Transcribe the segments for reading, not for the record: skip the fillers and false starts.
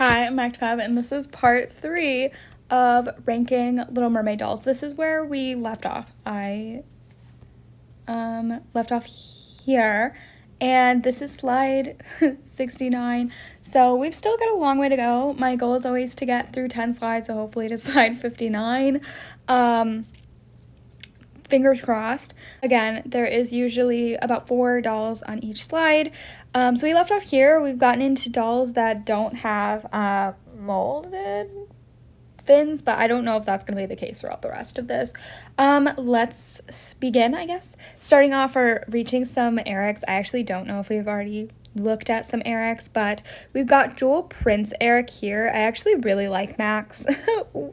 Hi, I'm Active, and this is part 3 of ranking Little Mermaid dolls. This is where we left off. I left off here, and this is slide 69. So we've still got a long way to go. My goal is always to get through 10 slides, so hopefully to slide 59. Fingers crossed. Again, there is usually about 4 dolls on each slide. So we left off here. We've gotten into dolls that don't have molded fins, but I don't know if that's going to be the case throughout the rest of this. Let's begin, I guess. Starting off, or reaching some Erics. I actually don't know if we've already looked at some Erics, but we've got Jewel Prince Eric here. I actually really like Max.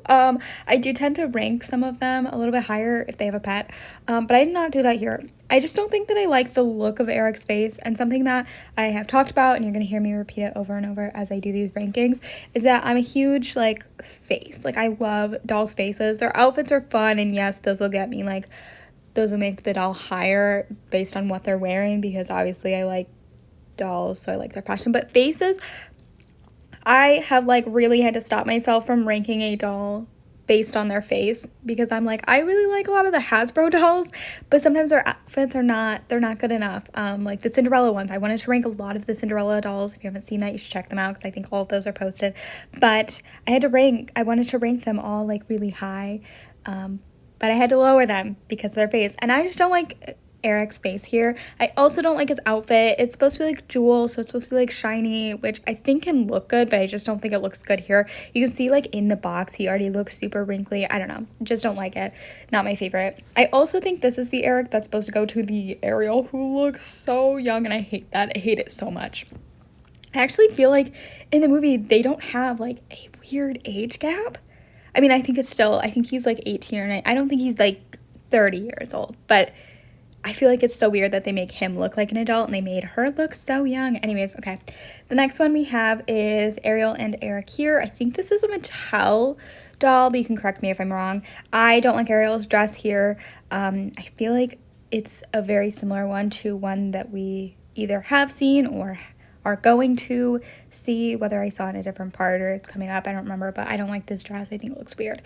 I do tend to rank some of them a little bit higher if they have a pet, but I did not do that here. I just don't think that I like the look of Eric's face, and something that I have talked about, and you're gonna hear me repeat it over and over as I do these rankings, is that I'm a huge face. I love dolls' faces. Their outfits are fun, and yes, those will get me those will make the doll higher based on what they're wearing, because obviously I like dolls, so I like their fashion. But faces, I have really had to stop myself from ranking a doll based on their face, because I'm I really like a lot of the Hasbro dolls, but sometimes their outfits they're not good enough. Like the Cinderella ones, I wanted to rank a lot of the Cinderella dolls. If you haven't seen that, you should check them out, because I think all of those are posted. But I wanted to rank them all really high, but I had to lower them because of their face, and I just don't like Eric's face here. I also don't like his outfit. It's supposed to be jewel, so it's supposed to be shiny, which I think can look good, but I just don't think it looks good here. You can see in the box he already looks super wrinkly. I don't know, just don't like it. Not my favorite. I also think this is the Eric that's supposed to go to the Ariel, who looks so young, and I hate that. I hate it so much. I actually feel in the movie they don't have a weird age gap. I mean, I think he's 18 or 9. I don't think he's 30 years old, but I feel it's so weird that they make him look like an adult and they made her look so young. Anyways, okay. The next one we have is Ariel and Eric here. I think this is a Mattel doll, but you can correct me if I'm wrong. I don't like Ariel's dress here. I feel it's a very similar one to one that we either have seen or are going to see, whether I saw it in a different part or it's coming up. I don't remember, but I don't like this dress. I think it looks weird.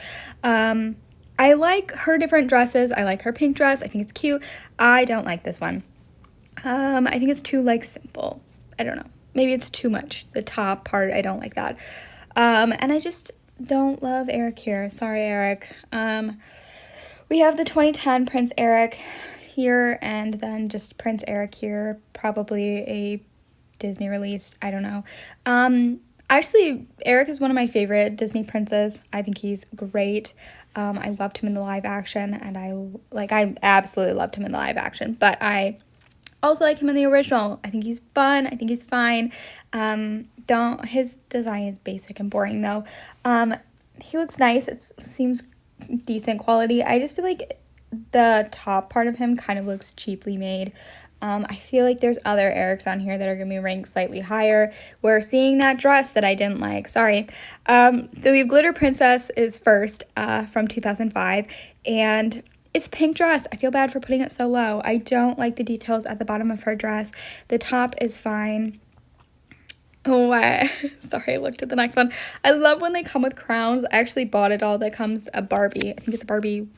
I like her different dresses. I like her pink dress. I think it's cute. I don't like this one. I think it's too simple. I don't know. Maybe it's too much. The top part, I don't like that. And I just don't love Eric here. Sorry, Eric. We have the 2010 Prince Eric here, and then just Prince Eric here. Probably a Disney release. I don't know. Actually, Eric is one of my favorite Disney princes. I think he's great. I loved him in the live action, and I absolutely loved him in the live action, but I also like him in the original. I think he's fun. I think he's fine. His design is basic and boring, though. He looks nice. It seems decent quality. I just feel the top part of him kind of looks cheaply made. I feel there's other Erics on here that are going to be ranked slightly higher. We're seeing that dress that I didn't like. Sorry. So we have Glitter Princess is first from 2005. And it's a pink dress. I feel bad for putting it so low. I don't like the details at the bottom of her dress. The top is fine. Oh, sorry, I looked at the next one. I love when they come with crowns. I actually bought a doll that comes a Barbie. I think it's a Barbie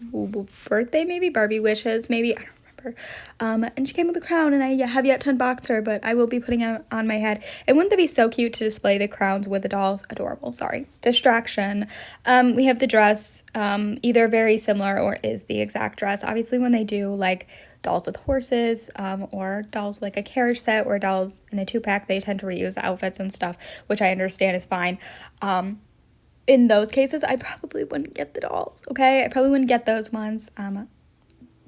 birthday, maybe? Barbie wishes, maybe? I don't remember. And she came with a crown, and I have yet to unbox her, but I will be putting it on my head. And wouldn't that be so cute to display the crowns with the dolls? Adorable. Sorry. Distraction. We have the dress, either very similar or is the exact dress. Obviously, when they do dolls with horses, or dolls a carriage set, or dolls in a 2-pack, they tend to reuse outfits and stuff, which I understand is fine. In those cases, I probably wouldn't get the dolls, okay? I probably wouldn't get those ones,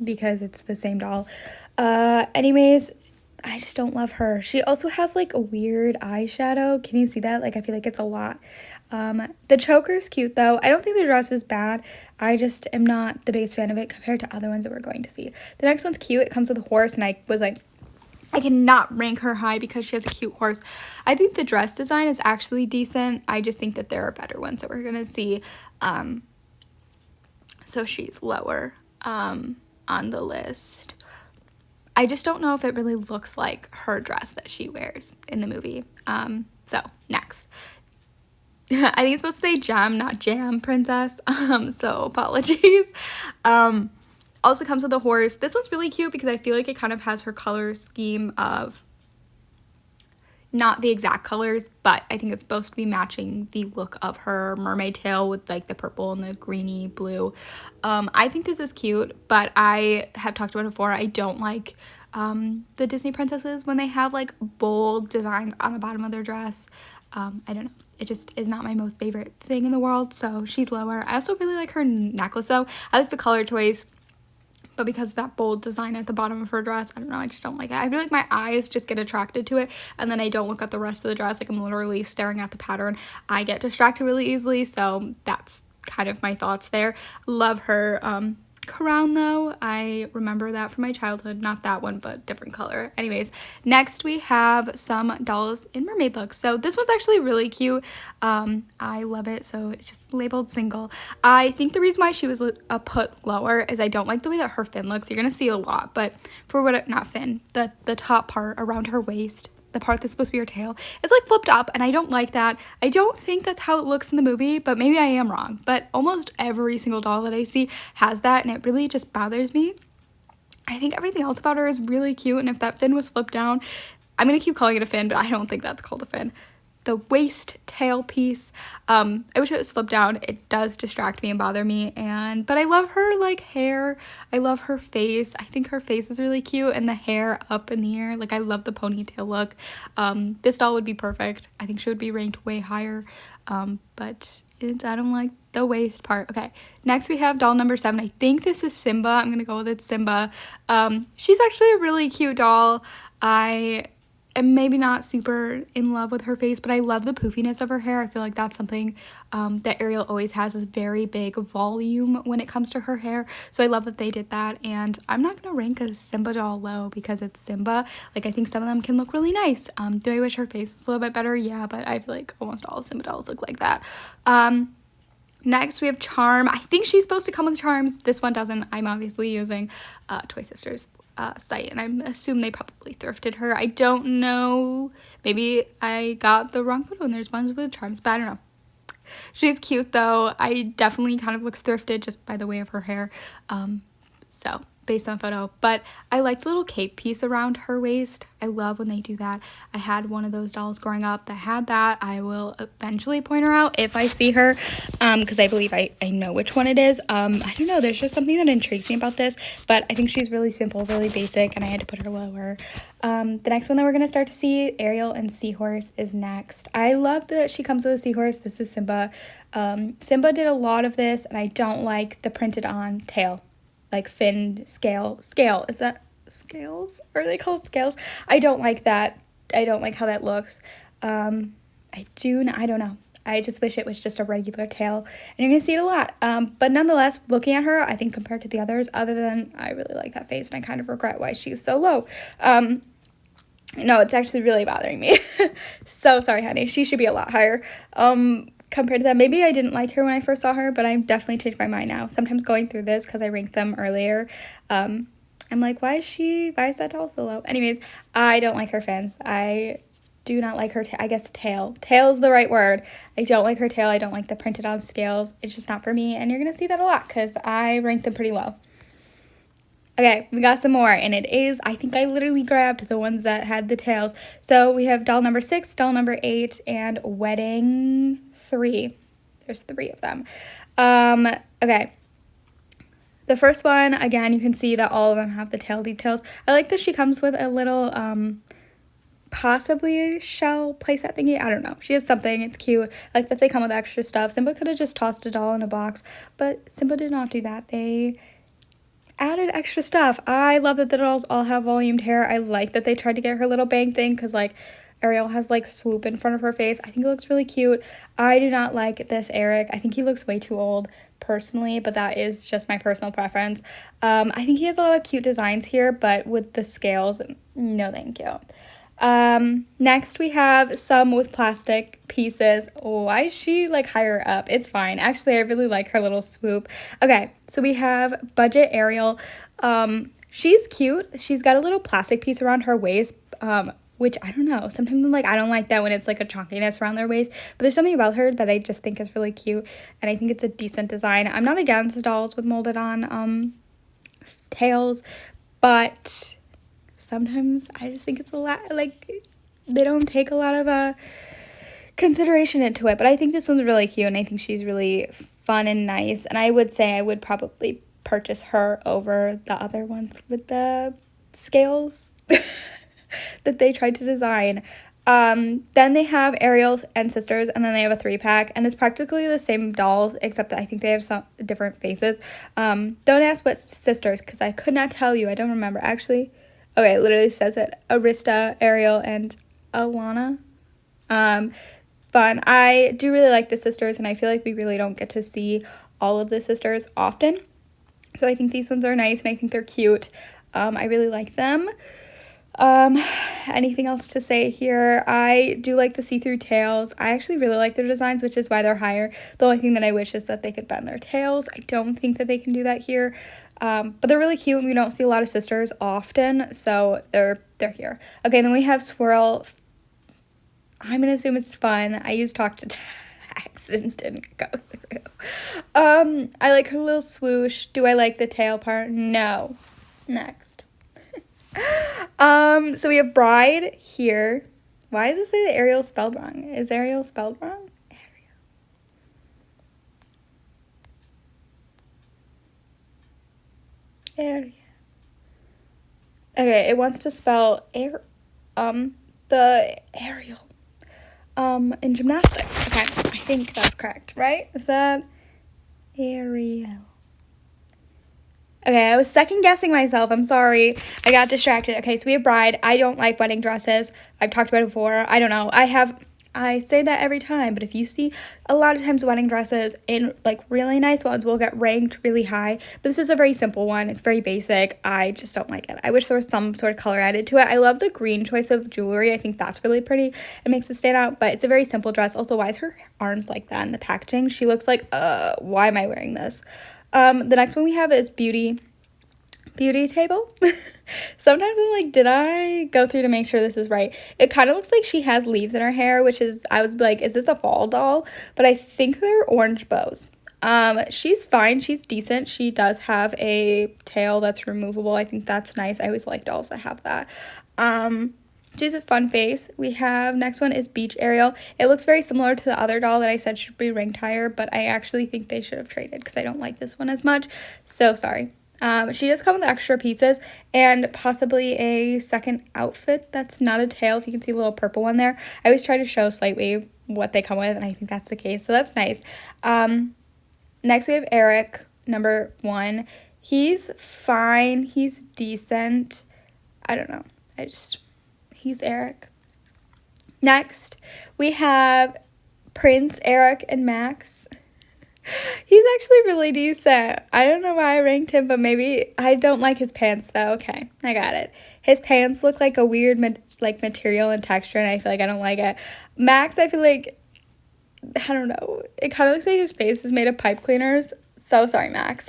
because it's the same doll. Anyways, I just don't love her. She also has a weird eyeshadow. Can you see that? I feel it's a lot. The choker's cute though. I don't think the dress is bad. I just am not the biggest fan of it compared to other ones that we're going to see. The next one's cute. It comes with a horse, and I was I cannot rank her high because she has a cute horse. I think the dress design is actually decent. I just think that there are better ones that we're gonna see. So she's lower on the list. I just don't know if it really looks like her dress that she wears in the movie. So next, I think it's supposed to say gem, not jam princess. So apologies. Also comes with a horse. This one's really cute because I feel like it kind of has her color scheme of not the exact colors, but I think it's supposed to be matching the look of her mermaid tail with like the purple and the greeny blue. I think this is cute, but I have talked about it before. I don't like the Disney princesses when they have like bold designs on the bottom of their dress. I don't know. It just is not my most favorite thing in the world, so she's lower. I also really like her necklace though. I like the color choice, but because of that bold design at the bottom of her dress, I don't know, I just don't like it. I feel like my eyes just get attracted to it, and then I don't look at the rest of the dress. Like, I'm literally staring at the pattern. I get distracted really easily, so that's kind of my thoughts there. Love her crown though. I remember that from my childhood. Not that one, but different color. Anyways, next we have some dolls in mermaid looks. So this one's actually really cute. I love it. So it's just labeled single. I think the reason why she was put lower is I don't like the way that her fin looks. You're gonna see a lot, but for what, not fin, the top part around her waist, the part that's supposed to be her tail, it's like flipped up, and I don't like that. I don't think that's how it looks in the movie, but maybe I am wrong. But almost every single doll that I see has that, and it really just bothers me. I think everything else about her is really cute, and if that fin was flipped down, I'm gonna keep calling it a fin, but I don't think that's called a fin. The waist tail piece, I wish it was flipped down. It does distract me and bother me, but I love her like hair. I love her face. I think her face is really cute, and the hair up in the air. Like, I love the ponytail look. This doll would be perfect. I think she would be ranked way higher, but I don't like the waist part. Okay, next we have doll number 7. I think this is Simba. I'm gonna go with it, Simba. She's actually a really cute doll. I am maybe not super in love with her face, but I love the poofiness of her hair. I feel like that's something that Ariel always has, is very big volume when it comes to her hair. So I love that they did that, and I'm not gonna rank a Simba doll low because it's Simba. Like, I think some of them can look really nice. Do I wish her face was a little bit better? Yeah, but I feel like almost all Simba dolls look like that. Next, we have Charm. I think she's supposed to come with charms. This one doesn't. I'm obviously using Toy Sisters site, and I assume they probably thrifted her. I don't know. Maybe I got the wrong photo and there's ones with charms, but I don't know. She's cute though. I definitely kind of looks thrifted just by the way of her hair. So based on photo, but I like the little cape piece around her waist. I love when they do that. I had one of those dolls growing up that had that. I will eventually point her out if I see her, because I believe I know which one it is. I don't know, there's just something that intrigues me about this, but I think she's really simple, really basic, and I had to put her lower. The next one that we're going to start to see, Ariel and Seahorse, is next. I love that she comes with a seahorse. This is Simba. Simba did a lot of this, and I don't like the printed on tail. Like fin scale, is that scales? Are they called scales? I don't like that. I don't like how that looks. I don't know. I just wish it was just a regular tail, and you're gonna see it a lot. But nonetheless, looking at her, I think compared to the others, other than I really like that face, and I kind of regret why she's so low. No, it's actually really bothering me. So sorry, honey. She should be a lot higher. Compared to that, maybe I didn't like her when I first saw her, but I've definitely changed my mind now. Sometimes going through this, because I ranked them earlier, I'm like, why is that doll so low? Anyways, I don't like her fins. I do not like her, I guess tail. Tail's the right word. I don't like her tail. I don't like the printed on scales. It's just not for me, and you're gonna see that a lot, because I ranked them pretty low. Okay, we got some more, and it is, I think I literally grabbed the ones that had the tails. So we have doll number 6, doll number 8, and wedding 3. There's 3 of them. Okay. The first one, again, you can see that all of them have the tail details. I like that she comes with a little, possibly shell playset thingy. I don't know. She has something. It's cute. I like that they come with extra stuff. Simba could have just tossed a doll in a box, but Simba did not do that. They added extra stuff. I love that the dolls all have volumed hair. I like that they tried to get her little bang thing, because like Ariel has like swoop in front of her face. I think it looks really cute. I do not like this Eric. I think he looks way too old personally, but that is just my personal preference. I think he has a lot of cute designs here, but with the scales, no thank you. Next we have some with plastic pieces. Why is she like higher up? It's fine. Actually, I really like her little swoop. Okay, so we have budget Ariel. She's cute. She's got a little plastic piece around her waist, which I don't know. Sometimes I'm like, I don't like that when it's like a chunkiness around their waist, but there's something about her that I just think is really cute, and I think it's a decent design. I'm not against dolls with molded on tails, but sometimes I just think it's a lot, like, they don't take a lot of consideration into it, but I think this one's really cute, and I think she's really fun and nice, and I would say I would probably purchase her over the other ones with the scales that they tried to design. Then they have Ariel's and Sisters, and then they have a 3-pack, and it's practically the same dolls, except that I think they have some different faces. Don't ask what Sisters, because I could not tell you. I don't remember, actually. Okay, it literally says it. Arista, Ariel, and Alana. Fun. I do really like the Sisters, and I feel like we really don't get to see all of the Sisters often. So I think these ones are nice, and I think they're cute. I really like them. Anything else to say here? I do like the see-through tails. I actually really like their designs, which is why they're higher. The only thing that I wish is that they could bend their tails. I don't think that they can do that here. But they're really cute, and we don't see a lot of Sisters often, so they're here. Okay, then we have Swirl. I'm gonna assume it's fun. I used Talk to Text and didn't go through. I like her little swoosh. Do I like the tail part? No. Next. So we have Bride here. Why does it say that Ariel spelled wrong? Is Ariel spelled wrong? Ariel. Okay, it wants to spell the Ariel in gymnastics. Okay, I think that's correct, right? Is that Ariel? Okay, I was second guessing myself. I'm sorry. I got distracted. Okay, so we have Bride. I don't like wedding dresses. I've talked about it before. I don't know. I say that every time, but if you see a lot of times wedding dresses in like really nice ones will get ranked really high. But this is a very simple one. It's very basic. I just don't like it. I wish there was some sort of color added to it. I love the green choice of jewelry. I think that's really pretty. It makes it stand out, but it's a very simple dress. Also, why is her arms like that in the packaging? She looks like, why am I wearing this? The next one we have is Beauty Table. Sometimes I'm like, did I go through to make sure this is right? It kind of looks like she has leaves in her hair, which is, I was like, is this a fall doll? But I think they're orange bows. She's fine. She's decent. She does have a tail that's removable. I think that's nice. I always like dolls that have that. She's a fun face. We have, next one is Beach Ariel. It looks very similar to the other doll that I said should be ranked higher, but I actually think they should have traded because I don't like this one as much. So sorry. She does come with extra pieces and possibly a second outfit that's not a tail, if you can see a little purple one there. I always try to show slightly what they come with, and I think that's the case, so that's nice. Next we have Eric, number 1. He's fine. He's decent. I don't know. He's Eric. Next, we have Prince, Eric, and Max. He's actually really decent. I don't know why I ranked him, but maybe I don't like his pants though. Okay, I got it. His pants look like a weird material and texture, and I feel like I don't like it. Max, I feel like, I don't know. It kind of looks like his face is made of pipe cleaners. So sorry, Max.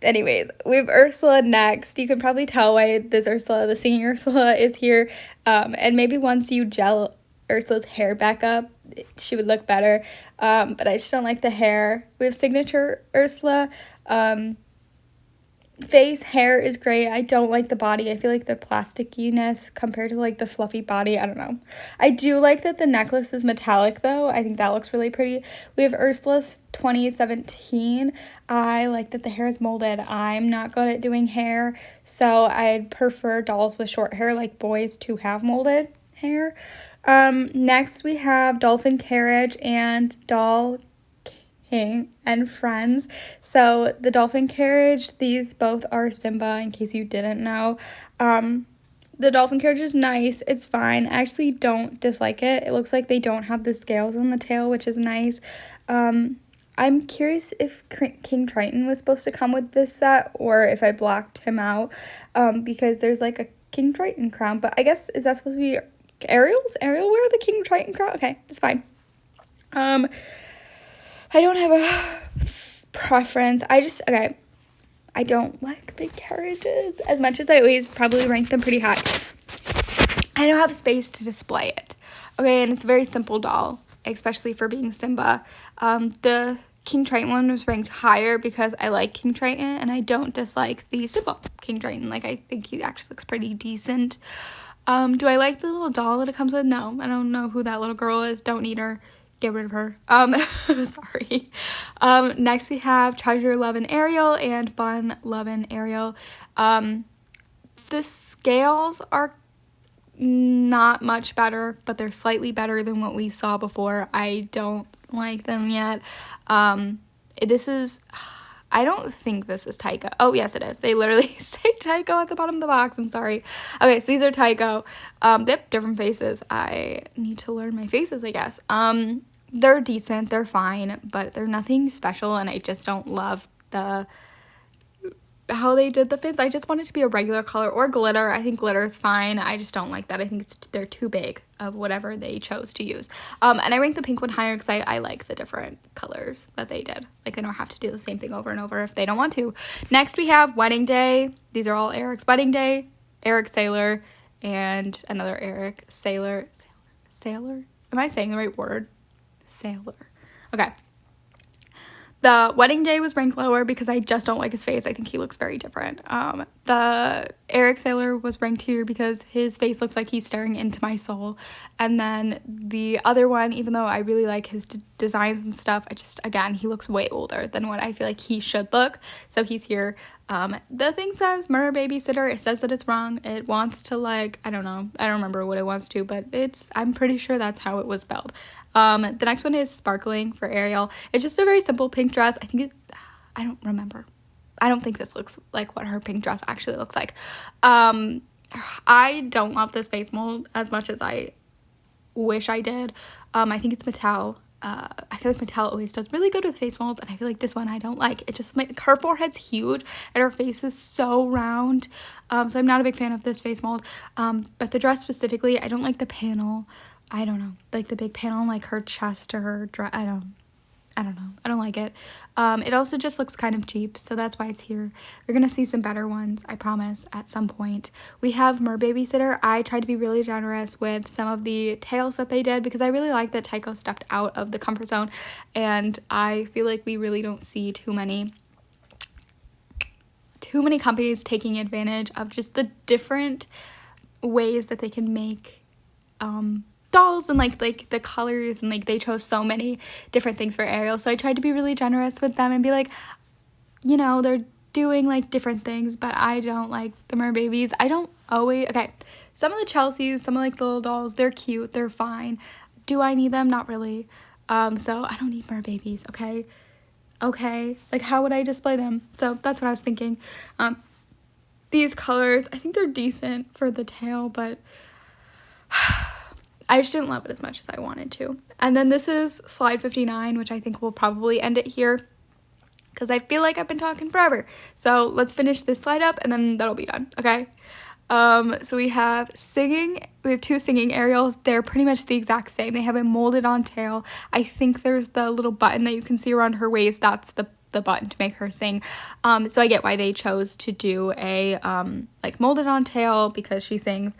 Anyways, we have Ursula next. You can probably tell why this Ursula, the singing Ursula, is here. And maybe once you gel Ursula's hair back up, she would look better. But I just don't like the hair. We have signature Ursula. Face, hair is great. I don't like the body. I feel like the plasticiness compared to like the fluffy body. I don't know. I do like that the necklace is metallic though. I think that looks really pretty. We have Ursula's 2017. I like that the hair is molded. I'm not good at doing hair, so I'd prefer dolls with short hair like boys to have molded hair. Next we have Dolphin Carriage and Doll King and Friends. So the Dolphin Carriage, these both are Simba, in case you didn't know. The Dolphin Carriage is nice. It's fine. I actually don't dislike it. It looks like they don't have the scales on the tail, which is nice. I'm curious if King Triton was supposed to come with this set or if I blocked him out, because there's like a King Triton crown, but I guess, is that supposed to be Ariel's? Ariel wear the King Triton crown? Okay, it's fine. I don't have a preference. Okay, I don't like big carriages as much as I always probably rank them pretty high. I I don't have space to display it. Okay, and it's a very simple doll, especially for being Simba. The King Triton one was ranked higher because I like King Triton and I don't dislike the Simba King Triton. Like, I think he actually looks pretty decent. Do I like the little doll that it comes with? No, I don't know who that little girl is. Don't need her. Get rid of her. Sorry. Next we have Treasure, Love, and Ariel and Fun, Love, and Ariel. The scales are not much better, but they're slightly better than what we saw before. I don't like them yet. This is, I don't think this is Tycho. Oh, yes, it is. They literally say Tycho at the bottom of the box. I'm sorry. Okay, so these are Tycho. They have different faces. I need to learn my faces, I guess. They're decent. They're fine, but they're nothing special, and I just don't love how they did the fins. I just want it to be a regular color or glitter. I think glitter is fine. I just don't like that. I think they're too big of whatever they chose to use. And I ranked the pink one higher because I like the different colors that they did. Like, they don't have to do the same thing over and over if they don't want to. Next we have Wedding Day. These are all Eric's Wedding Day, Eric Sailor, and another Eric Sailor. Sailor? Am I saying the right word? Sailor. Okay. The Wedding Day was ranked lower because I just don't like his face. I think he looks very different. The Eric Sailor was ranked here because his face looks like he's staring into my soul. And then the other one, even though I really like his designs and stuff, again, he looks way older than what I feel like he should look. So he's here. The thing says murder babysitter. It says that it's wrong. It wants to, like, I don't know. I don't remember what it wants to, but I'm pretty sure that's how it was spelled. The next one is Sparkling for Ariel. It's just a very simple pink dress. I don't remember. I don't think this looks like what her pink dress actually looks like. I don't love this face mold as much as I wish I did. I think it's Mattel. I feel like Mattel always does really good with face molds, and I feel like this one I don't like. Her forehead's huge, and her face is so round. So I'm not a big fan of this face mold. But the dress specifically, I don't like the panel. I don't know, like the big panel, like her chest or her dress. I don't know. I don't like it. It also just looks kind of cheap, so that's why it's here. We're gonna see some better ones, I promise, at some point. We have Mermaid Babysitter. I tried to be really generous with some of the tails that they did because I really like that Tycho stepped out of the comfort zone, and I feel like we really don't see too many companies taking advantage of just the different ways that they can make dolls and like the colors, and like they chose so many different things for Ariel, so I tried to be really generous with them and be like, you know, they're doing like different things, but I don't like the Merbabies. I don't always, okay, some of the Chelseas, some of like the little dolls, they're cute, they're fine. Do I need them? Not really. So I don't need Merbabies. Okay, like how would I display them? So that's what I was thinking. These colors, I think they're decent for the tail, but I just didn't love it as much as I wanted to. And then this is slide 59, which I think we'll probably end it here because I feel like I've been talking forever. So let's finish this slide up and then that'll be done, okay? So we have singing. We have two singing Ariels. They're pretty much the exact same. They have a molded on tail. I think there's the little button that you can see around her waist. That's the button to make her sing. So I get why they chose to do a like molded on tail because she sings.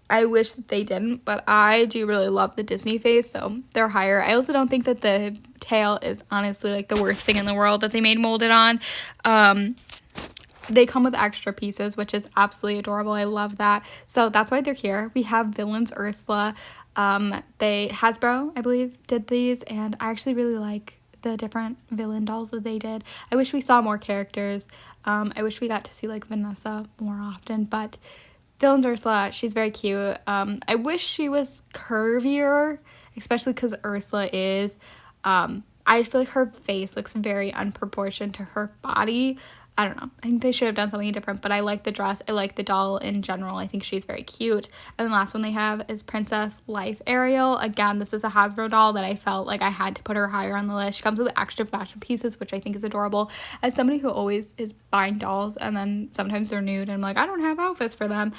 I wish that they didn't, but I do really love the Disney face, so they're higher. I also don't think that the tail is honestly like the worst thing in the world that they made molded on. They come with extra pieces, which is absolutely adorable. I love that. So that's why they're here. We have Villains Ursula. Hasbro, I believe, did these, and I actually really like the different villain dolls that they did. I wish we saw more characters. I wish we got to see like Vanessa more often, but Villains Ursula, she's very cute. I wish she was curvier, especially because Ursula is. I feel like her face looks very unproportioned to her body. I don't know. I think they should have done something different, but I like the dress. I like the doll in general. I think she's very cute. And the last one they have is Princess Life Ariel. Again, this is a Hasbro doll that I felt like I had to put her higher on the list. She comes with extra fashion pieces, which I think is adorable. As somebody who always is buying dolls and then sometimes they're nude and I'm like, I don't have outfits for them.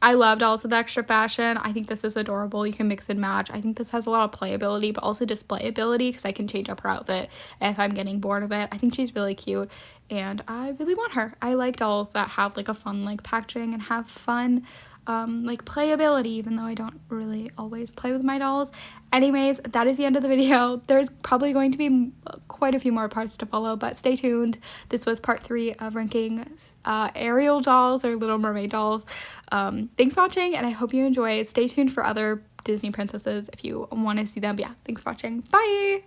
I love dolls with extra fashion. I think this is adorable. You can mix and match. I think this has a lot of playability, but also displayability because I can change up her outfit if I'm getting bored of it. I think she's really cute and I really want her. I like dolls that have like a fun like packaging and have fun like playability, even though I don't really always play with my dolls. Anyways, that is the end of the video. There's probably going to be quite a few more parts to follow, but stay tuned. This was part 3 of ranking Ariel dolls or Little Mermaid dolls. Thanks for watching, and I hope you enjoy. Stay tuned for other Disney princesses if you want to see them. But yeah, thanks for watching. Bye!